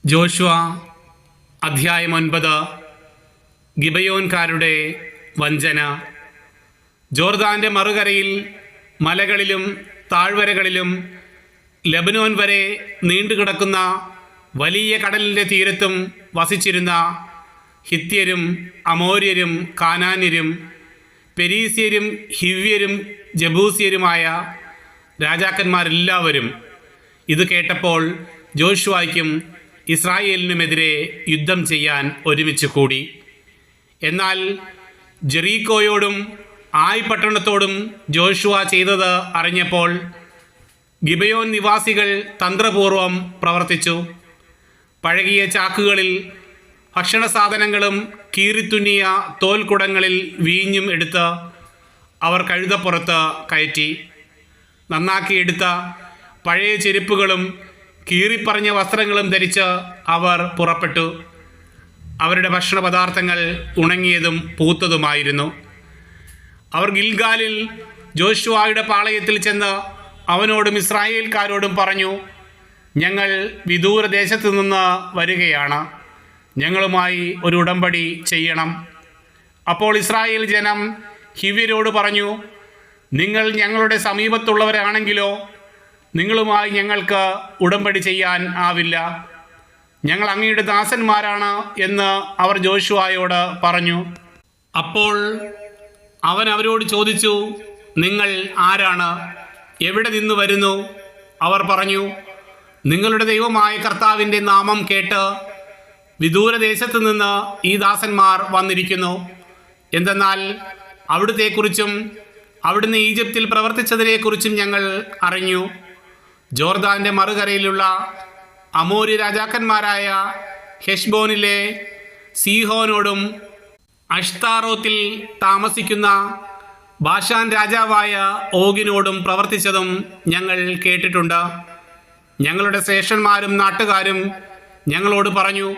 Joshua അധ്യായം 9. ഗിബയോൻകാരുടെ വഞ്ചന. ജോർദാൻ്റെ മറുകരയിൽ മലകളിലും താഴ്വരകളിലും ലെബനോൻ വരെ നീണ്ടുകിടക്കുന്ന വലിയ കടലിൻ്റെ തീരത്തും വസിച്ചിരുന്ന ഹിത്യരും അമോര്യരും കാനാന്യരും പെരീസ്യരും ഹിവ്യരും ജബൂസ്യരുമായ രാജാക്കന്മാരെല്ലാവരും ഇത് കേട്ടപ്പോൾ ജോഷുവയ്ക്കും ഇസ്രായേലിനുമെതിരെ യുദ്ധം ചെയ്യാൻ ഒരുമിച്ച് കൂടി. എന്നാൽ ജെറീക്കോയോടും ആയ് പട്ടണത്തോടും ജോഷുവ ചെയ്തത് അറിഞ്ഞപ്പോൾ ഗിബയോൻ നിവാസികൾ തന്ത്രപൂർവം പ്രവർത്തിച്ചു. പഴകിയ ചാക്കുകളിൽ ഭക്ഷണ സാധനങ്ങളും കീറിത്തുന്നിയ തോൽക്കുടങ്ങളിൽ വീഞ്ഞും എടുത്ത് അവർ കഴുതപ്പുറത്ത് കയറ്റി. നന്നാക്കിയെടുത്ത പഴയ ചെരുപ്പുകളും കീറിപ്പറഞ്ഞ വസ്ത്രങ്ങളും ധരിച്ച് അവർ പുറപ്പെട്ടു. അവരുടെ ഭക്ഷണ പദാർത്ഥങ്ങൾ ഉണങ്ങിയതും പൂത്തതുമായിരുന്നു. അവർ ഗിൽഗാലിൽ ജോഷുവയുടെ പാളയത്തിൽ ചെന്ന് അവനോടും ഇസ്രായേൽക്കാരോടും പറഞ്ഞു, ഞങ്ങൾ വിദൂര ദേശത്തു നിന്ന് വരികയാണ്, ഞങ്ങളുമായി ഒരു ഉടമ്പടി ചെയ്യണം. അപ്പോൾ ഇസ്രായേൽ ജനം ഹിവ്യരോട് പറഞ്ഞു, നിങ്ങൾ ഞങ്ങളുടെ സമീപത്തുള്ളവരാണെങ്കിലോ നിങ്ങളുമായി ഞങ്ങൾക്ക് ഉടമ്പടി ചെയ്യാൻ ആവില്ല, ഞങ്ങൾ അങ്ങയുടെ ദാസന്മാരാണ് എന്ന് അവർ ജോഷുവയോട് പറഞ്ഞു. അപ്പോൾ അവൻ അവരോട് ചോദിച്ചു, നിങ്ങൾ ആരാണ്? എവിടെ നിന്ന് വരുന്നു? അവർ പറഞ്ഞു, നിങ്ങളുടെ ദൈവമായ കർത്താവിൻ്റെ നാമം കേട്ട് വിദൂരദേശത്ത് നിന്ന് ഈ ദാസന്മാർ വന്നിരിക്കുന്നു. എന്തെന്നാൽ അവിടുത്തെക്കുറിച്ചും അവിടുന്ന് ഈജിപ്തിൽ പ്രവർത്തിച്ചതിനെക്കുറിച്ചും ഞങ്ങൾ അറിഞ്ഞു. ജോർദാൻ്റെ മറുകരയിലുള്ള അമോരി രാജാക്കന്മാരായ ഹെഷ്ബോനിലെ സീഹോനോടും അഷ്താറോത്തിൽ താമസിക്കുന്ന ബാഷാൻ രാജാവായ ഓഗിനോടും പ്രവർത്തിച്ചതും ഞങ്ങൾ കേട്ടിട്ടുണ്ട്. ഞങ്ങളുടെ ശ്രേഷ്ഠന്മാരും നാട്ടുകാരും ഞങ്ങളോട് പറഞ്ഞു,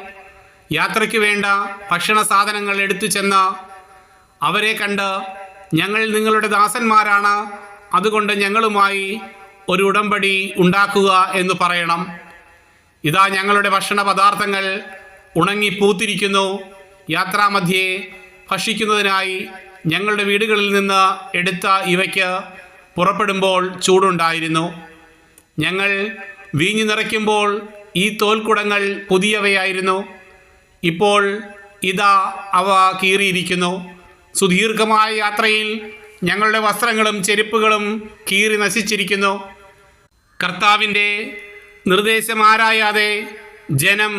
യാത്രയ്ക്ക് വേണ്ട ഭക്ഷണ സാധനങ്ങൾ എടുത്തു ചെന്ന് അവരെ കണ്ട്, ഞങ്ങൾ നിങ്ങളുടെ ദാസന്മാരാണ്, അതുകൊണ്ട് ഞങ്ങളുമായി ഒരു ഉടമ്പടി ഉണ്ടാക്കുക എന്ന് പറയണം. ഇതാ ഞങ്ങളുടെ ഭക്ഷണ പദാർത്ഥങ്ങൾ ഉണങ്ങി പൂത്തിരിക്കുന്നു. യാത്രാമധ്യേ ഭക്ഷിക്കുന്നതിനായി ഞങ്ങളുടെ വീടുകളിൽ നിന്ന് എടുത്ത ഇവയ്ക്ക് പുറപ്പെടുമ്പോൾ ചൂടുണ്ടായിരുന്നു. ഞങ്ങൾ വീഞ്ഞു നിറയ്ക്കുമ്പോൾ ഈ തോൽക്കുടങ്ങൾ പുതിയവയായിരുന്നു. ഇപ്പോൾ ഇതാ അവ കീറിയിരിക്കുന്നു. സുദീർഘമായ യാത്രയിൽ ഞങ്ങളുടെ വസ്ത്രങ്ങളും ചെരുപ്പുകളും കീറി നശിച്ചിരിക്കുന്നു. കർത്താവിൻ്റെ നിർദ്ദേശം ആരായാതെ ജനം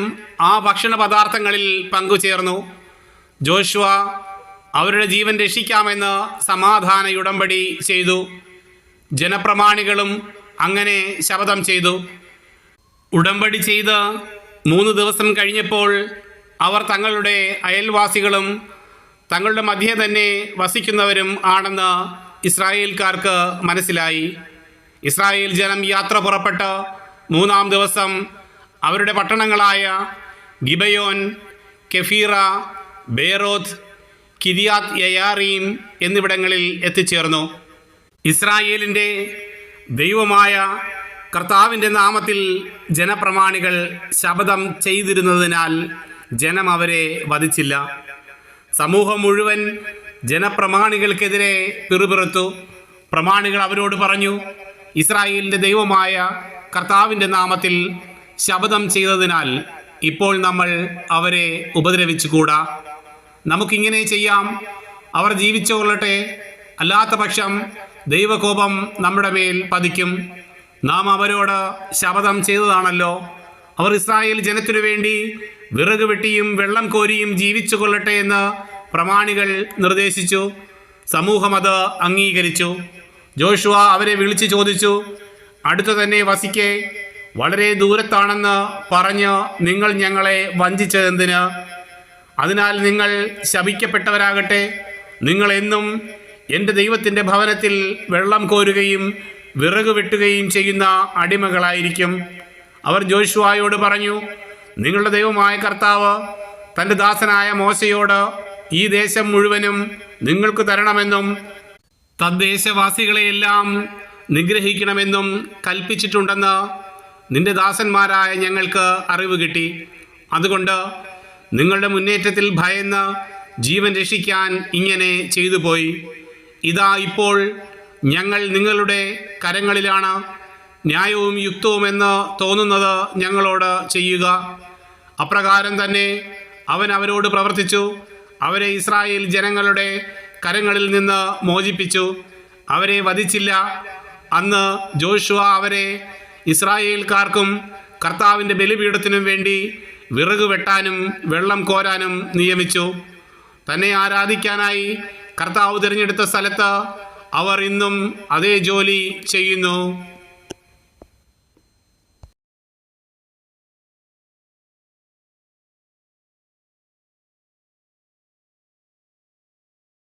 ആ ഭക്ഷണ പദാർത്ഥങ്ങളിൽ പങ്കുചേർന്നു. ജോഷുവ അവരുടെ ജീവൻ രക്ഷിക്കാമെന്ന് സമാധാന ഉടമ്പടി ചെയ്തു. ജനപ്രമാണികളും അങ്ങനെ ശപഥം ചെയ്തു. ഉടമ്പടി ചെയ്ത് 3 ദിവസം കഴിഞ്ഞപ്പോൾ അവർ തങ്ങളുടെ അയൽവാസികളും തങ്ങളുടെ മധ്യേ തന്നെ വസിക്കുന്നവരും ആണെന്ന് ഇസ്രായേൽക്കാർക്ക് മനസ്സിലായി. ഇസ്രായേൽ ജനം യാത്ര പുറപ്പെട്ട് 3-ാം ദിവസം അവരുടെ പട്ടണങ്ങളായ ഗിബയോൻ, കെഫീറ, ബേറോത്ത്, കിരിയാത്ത് യയാറീം എന്നിവിടങ്ങളിൽ എത്തിച്ചേർന്നു. ഇസ്രായേലിൻ്റെ ദൈവമായ കർത്താവിൻ്റെ നാമത്തിൽ ജനപ്രമാണികൾ ശപഥം ചെയ്തിരുന്നതിനാൽ ജനം അവരെ വധിച്ചില്ല. സമൂഹം മുഴുവൻ ജനപ്രമാണികൾക്കെതിരെ പിറുപിറുത്തു. പ്രമാണികൾ അവരോട് പറഞ്ഞു, ഇസ്രായേലിൻ്റെ ദൈവമായ കർത്താവിൻ്റെ നാമത്തിൽ ശപഥം ചെയ്തതിനാൽ ഇപ്പോൾ നമ്മൾ അവരെ ഉപദ്രവിച്ചുകൂടാ. നമുക്കിങ്ങനെ ചെയ്യാം, അവർ ജീവിച്ചുകൊള്ളട്ടെ, അല്ലാത്ത പക്ഷം ദൈവകോപം നമ്മുടെ മേൽ പതിക്കും. നാം അവരോട് ശപഥം ചെയ്തതാണല്ലോ. അവർ ഇസ്രായേൽ ജനത്തിനു വേണ്ടി വിറക് വെട്ടിയും വെള്ളം കോരിയും ജീവിച്ചു കൊള്ളട്ടെ എന്ന് പ്രമാണികൾ നിർദ്ദേശിച്ചു. സമൂഹം അത് അംഗീകരിച്ചു. ജോഷുവ അവരെ വിളിച്ചു ചോദിച്ചു, അടുത്തു തന്നെ വസിക്കെ വളരെ ദൂരത്താണെന്ന് പറഞ്ഞ് നിങ്ങൾ ഞങ്ങളെ വഞ്ചിച്ചതെന്തിന്? അതിനാൽ നിങ്ങൾ ശപിക്കപ്പെട്ടവരാകട്ടെ. നിങ്ങൾ എന്നും എൻ്റെ ദൈവത്തിൻ്റെ ഭവനത്തിൽ വെള്ളം കോരുകയും വിറക് വെട്ടുകയും ചെയ്യുന്ന അടിമകളായിരിക്കും. അവർ ജോഷുവയോട് പറഞ്ഞു, നിങ്ങളുടെ ദൈവമായ കർത്താവ് തൻ്റെ ദാസനായ മോശയോട് ഈ ദേശം മുഴുവനും നിങ്ങൾക്ക് തരണമെന്നും തദ്ദേശവാസികളെയെല്ലാം നിഗ്രഹിക്കണമെന്നും കൽപ്പിച്ചിട്ടുണ്ടെന്ന് നിന്റെ ദാസന്മാരായ ഞങ്ങൾക്ക് അറിവ് കിട്ടി. അതുകൊണ്ട് നിങ്ങളുടെ മുന്നേറ്റത്തിൽ ഭയന്ന് ജീവൻ രക്ഷിക്കാൻ ഇങ്ങനെ ചെയ്തു പോയി. ഇതാ ഇപ്പോൾ ഞങ്ങൾ നിങ്ങളുടെ കരങ്ങളിലാണ്. ന്യായവും യുക്തവുമെന്ന് തോന്നുന്നത് ഞങ്ങളോട് ചെയ്യുക. അപ്രകാരം തന്നെ അവൻ അവരോട് പ്രവർത്തിച്ചു. അവരെ ഇസ്രായേൽ ജനങ്ങളുടെ കരങ്ങളിൽ നിന്ന് മോചിപ്പിച്ചു. അവരെ വധിച്ചില്ല. അന്ന് ജോഷുവ അവരെ ഇസ്രായേൽക്കാർക്കും കർത്താവിൻ്റെ ബലിപീഠത്തിനും വേണ്ടി വിറക് വെട്ടാനും വെള്ളം കോരാനും നിയമിച്ചു. തന്നെ ആരാധിക്കാനായി കർത്താവ് തിരഞ്ഞെടുത്ത സ്ഥലത്ത് അവർ ഇന്നും അതേ ജോലി ചെയ്യുന്നു.